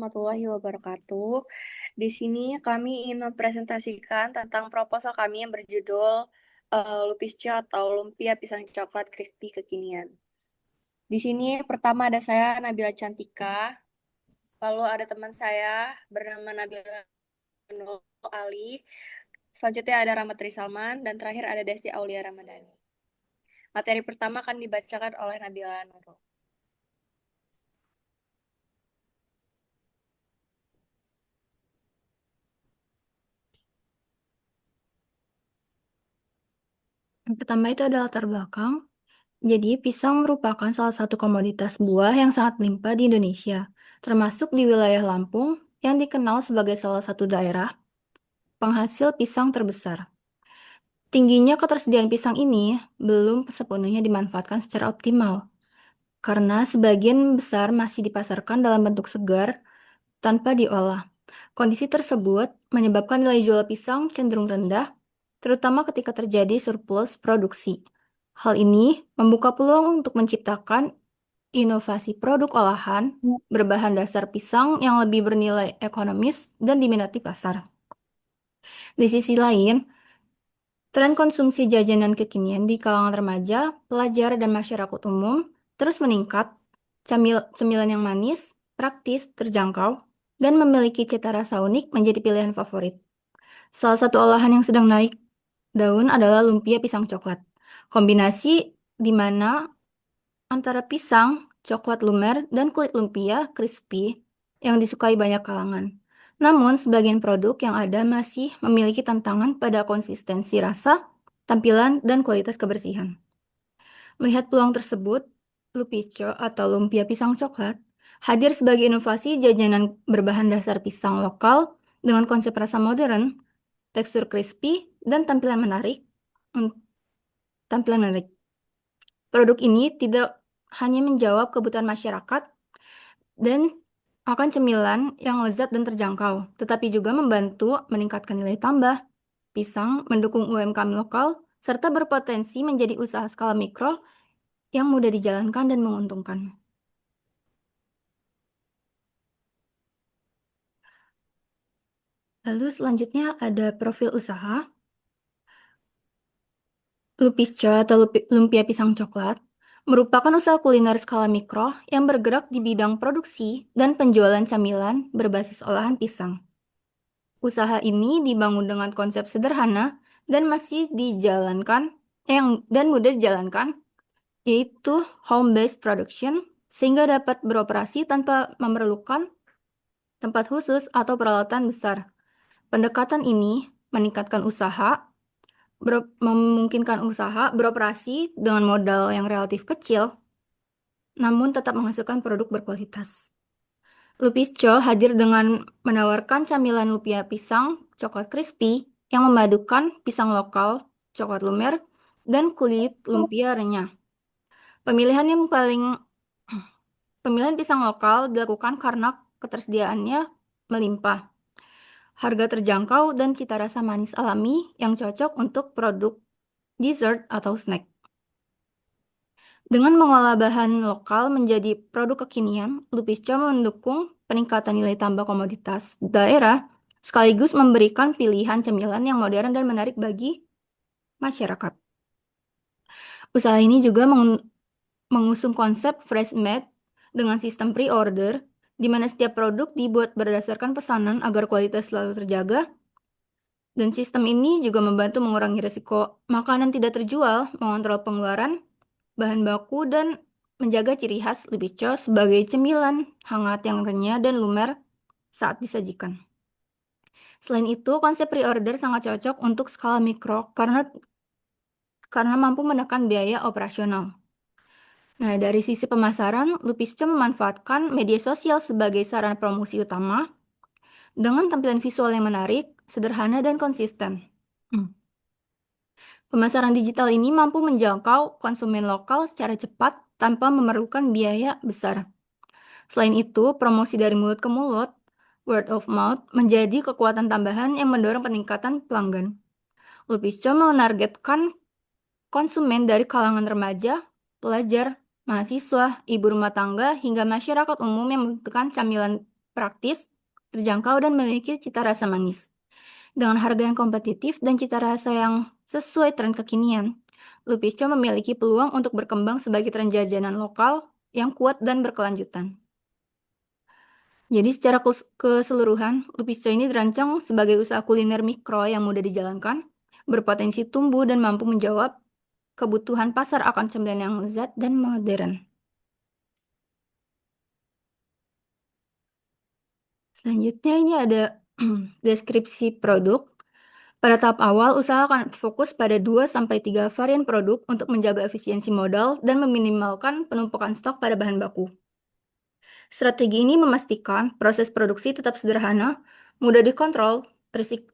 Warahmatullahi wabarakatuh. Di sini kami ingin mempresentasikan tentang proposal kami yang berjudul Lupisca atau Lumpia Pisang Coklat Crispy Kekinian. Di sini pertama ada saya Nabila Cantika, lalu ada teman saya bernama Nabila Nur Ali, selanjutnya ada Ramatri Salman, dan terakhir ada Desti Aulia Ramadhani. Materi pertama akan dibacakan oleh Nabila Nurul. Yang pertama itu adalah latar belakang. Jadi, pisang merupakan salah satu komoditas buah yang sangat limpah di Indonesia, termasuk di wilayah Lampung yang dikenal sebagai salah satu daerah penghasil pisang terbesar. Tingginya ketersediaan pisang ini belum sepenuhnya dimanfaatkan secara optimal, karena sebagian besar masih dipasarkan dalam bentuk segar tanpa diolah. Kondisi tersebut menyebabkan nilai jual pisang cenderung rendah, terutama ketika terjadi surplus produksi. Hal ini membuka peluang untuk menciptakan inovasi produk olahan berbahan dasar pisang yang lebih bernilai ekonomis dan diminati pasar. Di sisi lain, tren konsumsi jajanan kekinian di kalangan remaja, pelajar, dan masyarakat umum terus meningkat. Cemilan yang manis, praktis, terjangkau, dan memiliki cita rasa unik menjadi pilihan favorit. Salah satu olahan yang sedang naik daun adalah lumpia pisang coklat. Kombinasi di mana antara pisang, coklat lumer, dan kulit lumpia crispy yang disukai banyak kalangan. Namun, sebagian produk yang ada masih memiliki tantangan pada konsistensi rasa, tampilan, dan kualitas kebersihan. Melihat peluang tersebut, Lupicio atau lumpia pisang coklat hadir sebagai inovasi jajanan berbahan dasar pisang lokal dengan konsep rasa modern, tekstur crispy, dan tampilan menarik. Tampilan menarik. Produk ini tidak hanya menjawab kebutuhan masyarakat dan akan cemilan yang lezat dan terjangkau, tetapi juga membantu meningkatkan nilai tambah pisang, mendukung UMKM lokal, serta berpotensi menjadi usaha skala mikro yang mudah dijalankan dan menguntungkan. Lalu selanjutnya ada profil usaha. Lupisca atau lumpia pisang coklat merupakan usaha kuliner skala mikro yang bergerak di bidang produksi dan penjualan camilan berbasis olahan pisang. Usaha ini dibangun dengan konsep sederhana dan masih dijalankan dan mudah dijalankan, yaitu home-based production, sehingga dapat beroperasi tanpa memerlukan tempat khusus atau peralatan besar. Pendekatan ini memungkinkan usaha beroperasi dengan modal yang relatif kecil, namun tetap menghasilkan produk berkualitas. Lupisco hadir dengan menawarkan camilan lumpia pisang coklat crispy yang memadukan pisang lokal, coklat lumer, dan kulit lumpia renyah. Pemilihan yang paling Pemilihan pisang lokal dilakukan karena ketersediaannya melimpah, harga terjangkau, dan cita rasa manis alami yang cocok untuk produk dessert atau snack. Dengan mengolah bahan lokal menjadi produk kekinian, Lupisca mendukung peningkatan nilai tambah komoditas daerah, sekaligus memberikan pilihan cemilan yang modern dan menarik bagi masyarakat. Usaha ini juga mengusung konsep fresh made dengan sistem pre-order, di mana setiap produk dibuat berdasarkan pesanan agar kualitas selalu terjaga, dan sistem ini juga membantu mengurangi risiko makanan tidak terjual, mengontrol pengeluaran bahan baku, dan menjaga ciri khas Lupico sebagai cemilan hangat yang renyah dan lumer saat disajikan. Selain itu, konsep pre-order sangat cocok untuk skala mikro karena mampu menekan biaya operasional. Nah, dari sisi pemasaran, Lupisco memanfaatkan media sosial sebagai sarana promosi utama dengan tampilan visual yang menarik, sederhana, dan konsisten. Pemasaran digital ini mampu menjangkau konsumen lokal secara cepat tanpa memerlukan biaya besar. Selain itu, promosi dari mulut ke mulut, word of mouth, menjadi kekuatan tambahan yang mendorong peningkatan pelanggan. Lupisco menargetkan konsumen dari kalangan remaja, pelajar, mahasiswa, ibu rumah tangga, hingga masyarakat umum yang membutuhkan camilan praktis, terjangkau, dan memiliki cita rasa manis. Dengan harga yang kompetitif dan cita rasa yang sesuai tren kekinian, Lupisco memiliki peluang untuk berkembang sebagai tren jajanan lokal yang kuat dan berkelanjutan. Jadi secara keseluruhan, Lupisco ini dirancang sebagai usaha kuliner mikro yang mudah dijalankan, berpotensi tumbuh dan mampu menjawab kebutuhan pasar akan cemilan yang lezat dan modern. Selanjutnya ini ada deskripsi produk. Pada tahap awal, usaha akan fokus pada 2-3 varian produk untuk menjaga efisiensi modal dan meminimalkan penumpukan stok pada bahan baku. Strategi ini memastikan proses produksi tetap sederhana, mudah dikontrol,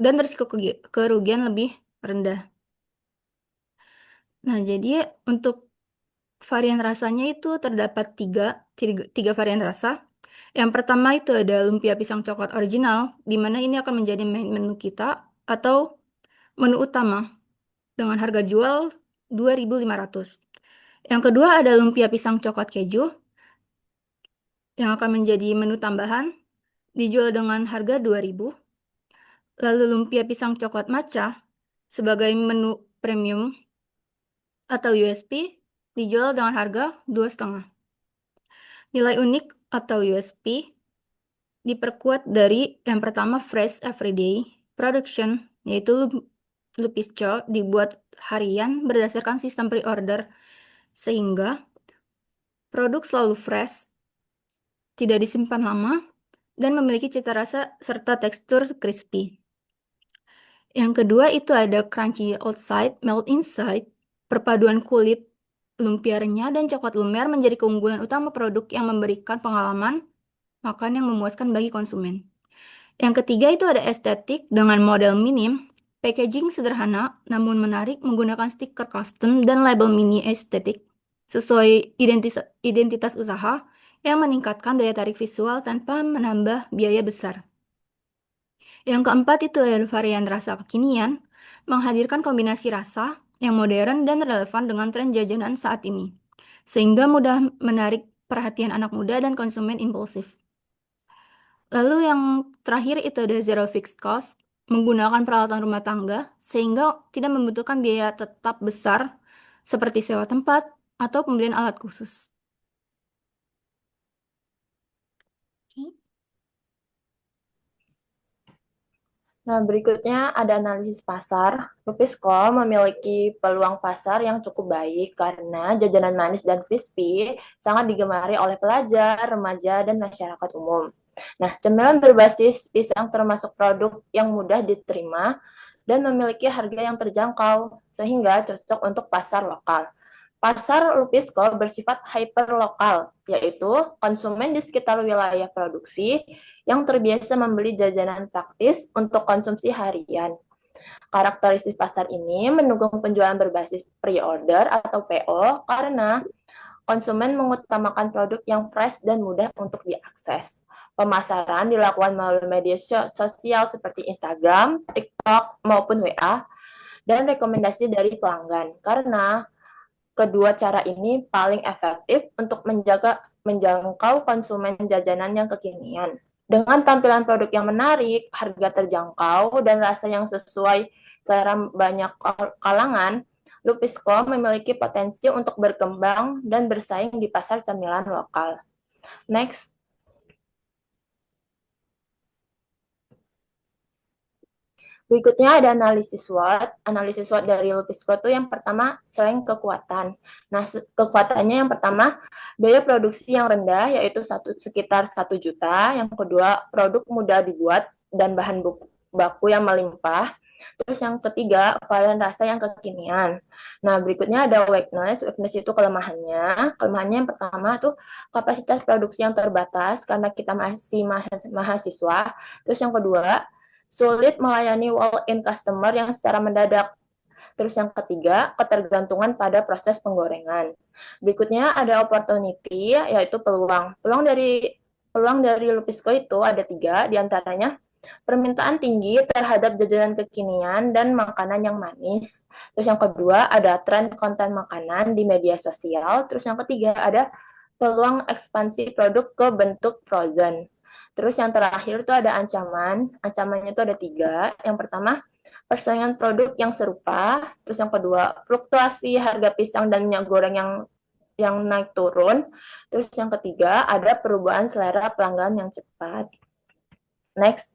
dan risiko kerugian lebih rendah. Nah, jadi untuk varian rasanya itu terdapat tiga varian rasa. Yang pertama itu ada lumpia pisang coklat original, di mana ini akan menjadi main menu kita atau menu utama dengan harga jual 2.500. Yang kedua ada lumpia pisang coklat keju yang akan menjadi menu tambahan, dijual dengan harga 2.000. Lalu lumpia pisang coklat matcha sebagai menu premium atau USP dijual dengan harga 2,5. Nilai unik atau USP diperkuat dari yang pertama fresh everyday production, yaitu Lupisco dibuat harian berdasarkan sistem pre-order sehingga produk selalu fresh, tidak disimpan lama, dan memiliki cita rasa serta tekstur crispy. Yang kedua itu ada crunchy outside, melt inside. Perpaduan kulit lumpia renyah dan coklat lumer menjadi keunggulan utama produk yang memberikan pengalaman makan yang memuaskan bagi konsumen. Yang ketiga itu ada estetik dengan model minim, packaging sederhana namun menarik menggunakan stiker custom dan label mini estetik sesuai identitas usaha yang meningkatkan daya tarik visual tanpa menambah biaya besar. Yang keempat itu adalah varian rasa kekinian, menghadirkan kombinasi rasa yang modern dan relevan dengan tren jajanan saat ini, sehingga mudah menarik perhatian anak muda dan konsumen impulsif. Lalu yang terakhir itu ada zero fixed cost, menggunakan peralatan rumah tangga sehingga tidak membutuhkan biaya tetap besar seperti sewa tempat atau pembelian alat khusus. Nah, berikutnya ada analisis pasar. Lupisco memiliki peluang pasar yang cukup baik karena jajanan manis dan crispy sangat digemari oleh pelajar, remaja, dan masyarakat umum. Nah, cemilan berbasis pisang termasuk produk yang mudah diterima dan memiliki harga yang terjangkau, sehingga cocok untuk pasar lokal. Pasar Lupisco bersifat hyperlokal, yaitu konsumen di sekitar wilayah produksi yang terbiasa membeli jajanan praktis untuk konsumsi harian. Karakteristik pasar ini mendukung penjualan berbasis pre-order atau PO karena konsumen mengutamakan produk yang fresh dan mudah untuk diakses. Pemasaran dilakukan melalui media sosial seperti Instagram, TikTok, maupun WA, dan rekomendasi dari pelanggan karena kedua cara ini paling efektif untuk menjangkau konsumen jajanan yang kekinian. Dengan tampilan produk yang menarik, harga terjangkau, dan rasa yang sesuai selera banyak kalangan, Lupisco memiliki potensi untuk berkembang dan bersaing di pasar cemilan lokal. Next. Berikutnya ada analisis SWOT. Analisis SWOT dari Lupisco itu yang pertama, strength kekuatan. Nah, kekuatannya yang pertama, biaya produksi yang rendah, yaitu sekitar 1 juta. Yang kedua, produk mudah dibuat dan bahan baku yang melimpah. Terus yang ketiga, varian rasa yang kekinian. Nah, berikutnya ada weakness. Weakness itu kelemahannya. Kelemahannya yang pertama tuh kapasitas produksi yang terbatas karena kita masih mahasiswa. Terus yang kedua, sulit melayani walk-in customer yang secara mendadak. Terus yang ketiga, ketergantungan pada proses penggorengan. Berikutnya ada opportunity, yaitu peluang. Peluang dari Lupisco itu ada 3, diantaranya permintaan tinggi terhadap jajanan kekinian dan makanan yang manis. Terus yang kedua ada tren konten makanan di media sosial. Terus yang ketiga ada peluang ekspansi produk ke bentuk frozen. Terus yang terakhir itu ada ancaman. Ancamannya itu ada 3. Yang pertama, persaingan produk yang serupa. Terus yang kedua, fluktuasi harga pisang dan minyak goreng yang naik turun. Terus yang ketiga, ada perubahan selera pelanggan yang cepat. Next.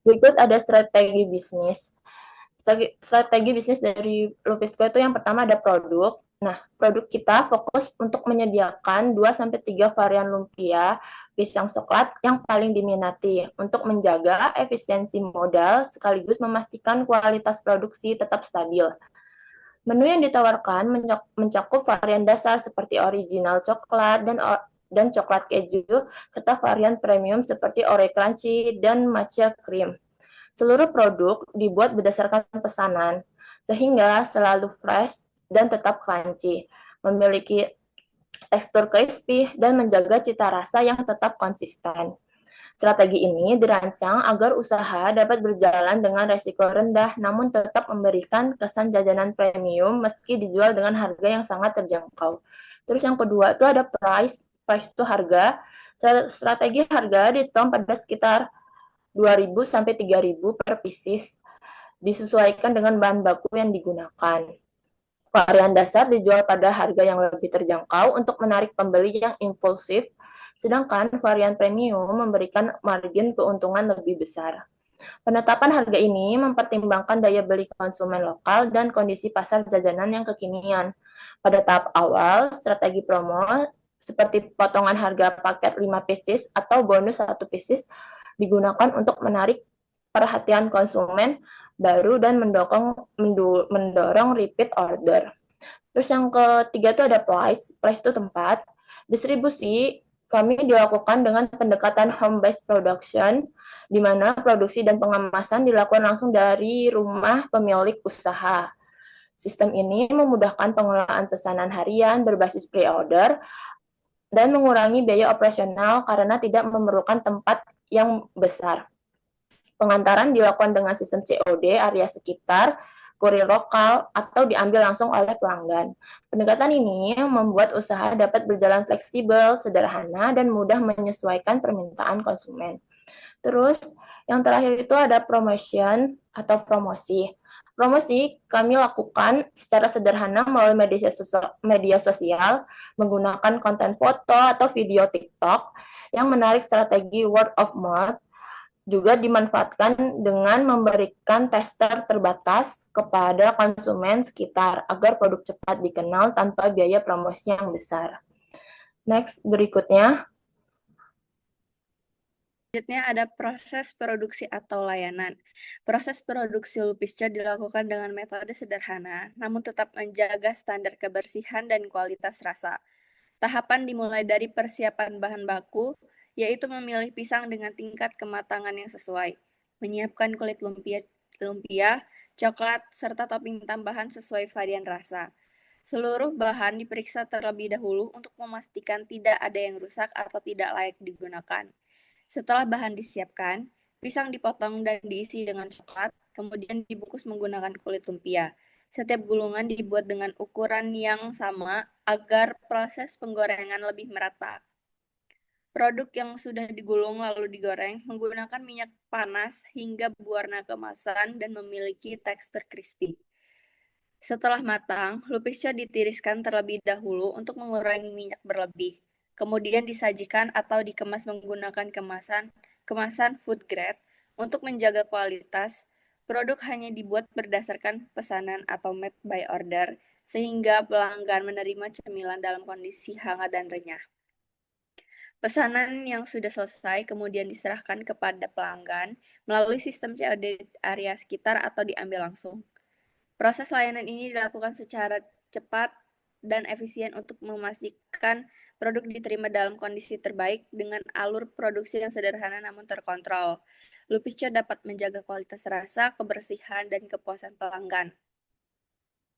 Berikut ada strategi bisnis. Strategi bisnis dari Lupisco itu yang pertama ada produk. Nah, produk kita fokus untuk menyediakan 2-3 varian lumpia pisang coklat yang paling diminati untuk menjaga efisiensi modal sekaligus memastikan kualitas produksi tetap stabil. Menu yang ditawarkan mencakup varian dasar seperti original coklat dan coklat keju serta varian premium seperti Oreo crunchy dan matcha cream. Seluruh produk dibuat berdasarkan pesanan, sehingga selalu fresh dan tetap crunchy, memiliki tekstur crispy, dan menjaga cita rasa yang tetap konsisten. Strategi ini dirancang agar usaha dapat berjalan dengan resiko rendah, namun tetap memberikan kesan jajanan premium meski dijual dengan harga yang sangat terjangkau. Terus yang kedua itu ada price. Price itu harga. Strategi harga ditetapkan pada sekitar 2.000 sampai 3.000 per pieces, disesuaikan dengan bahan baku yang digunakan. Varian dasar dijual pada harga yang lebih terjangkau untuk menarik pembeli yang impulsif, sedangkan varian premium memberikan margin keuntungan lebih besar. Penetapan harga ini mempertimbangkan daya beli konsumen lokal dan kondisi pasar jajanan yang kekinian. Pada tahap awal, strategi promo seperti potongan harga paket 5 pieces atau bonus 1 pieces digunakan untuk menarik perhatian konsumen baru dan mendorong repeat order. Terus yang ketiga itu ada price. Price itu tempat. Distribusi kami dilakukan dengan pendekatan home-based production, di mana produksi dan pengemasan dilakukan langsung dari rumah pemilik usaha. Sistem ini memudahkan pengelolaan pesanan harian berbasis pre-order dan mengurangi biaya operasional karena tidak memerlukan tempat yang besar. Pengantaran dilakukan dengan sistem COD area sekitar, kurir lokal, atau diambil langsung oleh pelanggan. Pendekatan ini membuat usaha dapat berjalan fleksibel, sederhana, dan mudah menyesuaikan permintaan konsumen. Terus, yang terakhir itu ada promotion atau promosi. Promosi kami lakukan secara sederhana melalui media sosial, menggunakan konten foto atau video TikTok yang menarik strategi word of mouth, juga dimanfaatkan dengan memberikan tester terbatas kepada konsumen sekitar agar produk cepat dikenal tanpa biaya promosi yang besar. Next, berikutnya. Selanjutnya ada proses produksi atau layanan. Proses produksi lupis cat dilakukan dengan metode sederhana, namun tetap menjaga standar kebersihan dan kualitas rasa. Tahapan dimulai dari persiapan bahan baku, yaitu memilih pisang dengan tingkat kematangan yang sesuai, menyiapkan kulit lumpia, coklat, serta topping tambahan sesuai varian rasa. Seluruh bahan diperiksa terlebih dahulu untuk memastikan tidak ada yang rusak atau tidak layak digunakan. Setelah bahan disiapkan, pisang dipotong dan diisi dengan coklat, kemudian dibungkus menggunakan kulit lumpia. Setiap gulungan dibuat dengan ukuran yang sama agar proses penggorengan lebih merata. Produk yang sudah digulung lalu digoreng menggunakan minyak panas hingga berwarna keemasan dan memiliki tekstur crispy. Setelah matang, lupis cat ditiriskan terlebih dahulu untuk mengurangi minyak berlebih. Kemudian disajikan atau dikemas menggunakan kemasan food grade untuk menjaga kualitas. Produk hanya dibuat berdasarkan pesanan atau made by order, sehingga pelanggan menerima cemilan dalam kondisi hangat dan renyah. Pesanan yang sudah selesai kemudian diserahkan kepada pelanggan melalui sistem COD area sekitar atau diambil langsung. Proses layanan ini dilakukan secara cepat dan efisien untuk memastikan produk diterima dalam kondisi terbaik dengan alur produksi yang sederhana namun terkontrol. Lupis cat dapat menjaga kualitas rasa, kebersihan, dan kepuasan pelanggan.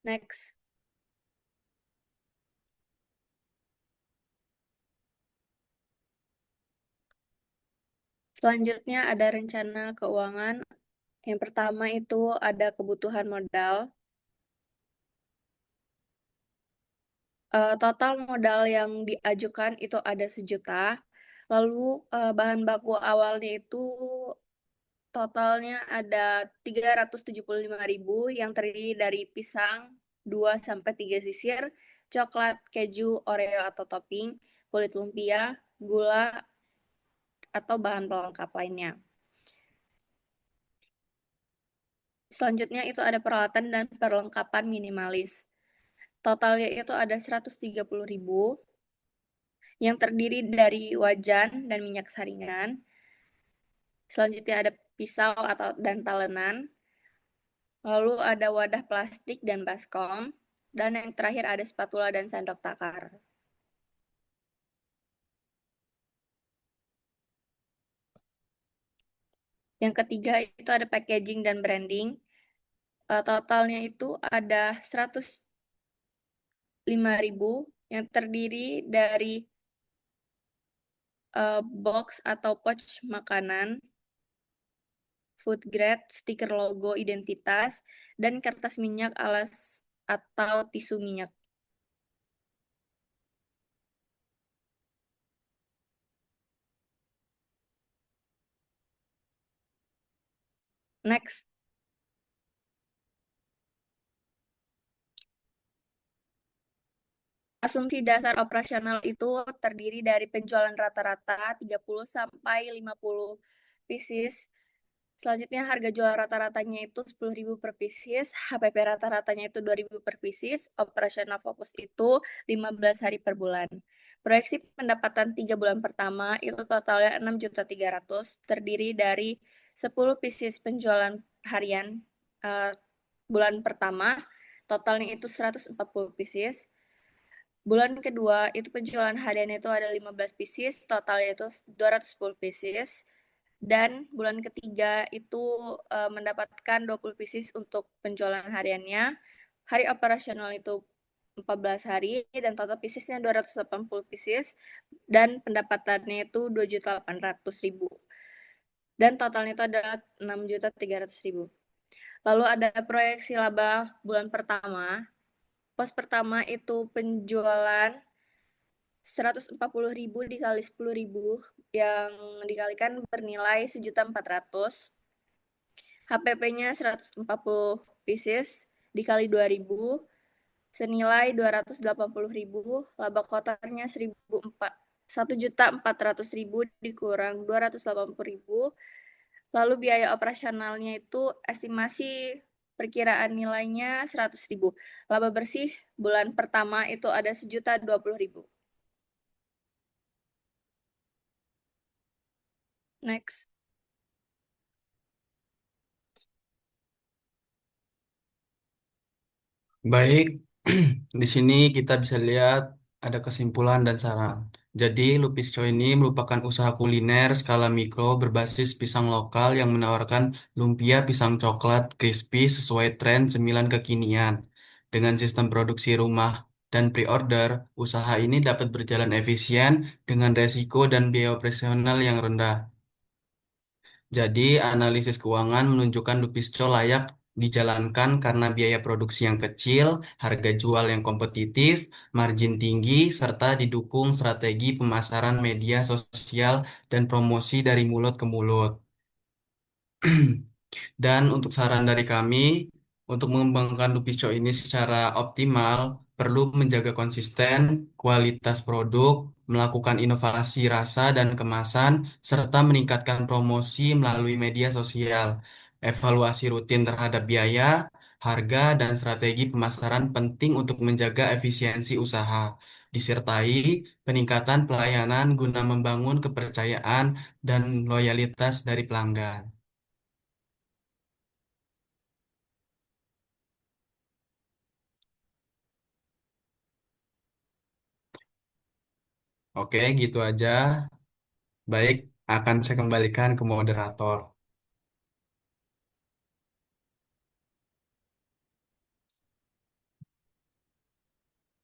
Next. Selanjutnya ada rencana keuangan. Yang pertama itu ada kebutuhan modal. Total modal yang diajukan itu ada 1 juta. Lalu bahan baku awalnya itu totalnya ada 375.000 yang terdiri dari pisang 2 sampai 3 sisir, coklat, keju, oreo atau topping, kulit lumpia, gula, atau bahan pelengkap lainnya. Selanjutnya itu ada peralatan dan perlengkapan minimalis. Totalnya itu ada 130.000 yang terdiri dari wajan dan minyak saringan. Selanjutnya ada pisau dan talenan. Lalu ada wadah plastik dan baskom. Dan yang terakhir ada spatula dan sendok takar. Yang ketiga itu ada packaging dan branding. Totalnya itu ada 105.000 yang terdiri dari box atau pouch makanan, food grade, stiker logo identitas, dan kertas minyak alas atau tisu minyak. Next. Asumsi dasar operasional itu terdiri dari penjualan rata-rata 30 sampai 50 pieces. Selanjutnya harga jual rata-ratanya itu 10.000 per pieces, HPP rata-ratanya itu 2.000 per pieces, operasional fokus itu 15 hari per bulan. Proyeksi pendapatan 3 bulan pertama itu totalnya 6.300.000, terdiri dari 10 pieces penjualan harian bulan pertama, totalnya itu 140 pieces. Bulan kedua itu penjualan harian itu ada 15 pieces, totalnya itu 210 pieces. Dan bulan ketiga itu mendapatkan 20 pieces untuk penjualan hariannya. Hari operasional itu 14 hari dan total piecesnya 280 pieces dan pendapatannya itu 2.800.000. Dan totalnya itu adalah 6.300.000. Lalu ada proyeksi laba bulan pertama. Pos pertama itu penjualan 140.000 dikali 10.000 yang dikalikan bernilai 1.400.000. HPP-nya 140 pieces dikali 2.000 senilai 280.000. Laba kotornya 1.400.000 dikurang 280.000. Lalu biaya operasionalnya itu estimasi perkiraan nilainya 100.000. Laba bersih bulan pertama itu ada 1.020.000. Next. Baik, di sini kita bisa lihat ada kesimpulan dan saran. Jadi, Lupis Chow ini merupakan usaha kuliner skala mikro berbasis pisang lokal yang menawarkan lumpia pisang coklat crispy sesuai tren cemilan kekinian. Dengan sistem produksi rumah dan pre-order, usaha ini dapat berjalan efisien dengan resiko dan biaya operasional yang rendah. Jadi, analisis keuangan menunjukkan Lupisco layak dijalankan karena biaya produksi yang kecil, harga jual yang kompetitif, margin tinggi, serta didukung strategi pemasaran media sosial dan promosi dari mulut ke mulut. Dan untuk saran dari kami, untuk mengembangkan Lupico ini secara optimal, perlu menjaga konsisten, kualitas produk, melakukan inovasi rasa dan kemasan, serta meningkatkan promosi melalui media sosial. Evaluasi rutin terhadap biaya, harga, dan strategi pemasaran penting untuk menjaga efisiensi usaha, disertai peningkatan pelayanan guna membangun kepercayaan dan loyalitas dari pelanggan. Oke, gitu aja. Baik, akan saya kembalikan ke moderator.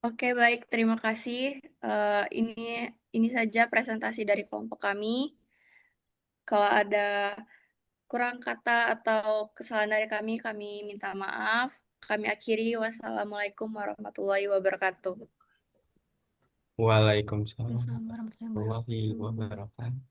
Oke, baik. Terima kasih. Ini saja presentasi dari kelompok kami. Kalau ada kurang kata atau kesalahan dari kami minta maaf. Kami akhiri. Wassalamualaikum warahmatullahi wabarakatuh. Waalaikumsalam Waalaikumsalam warahmatullahi wabarakatuh. warahmatullahi wabarakatuh.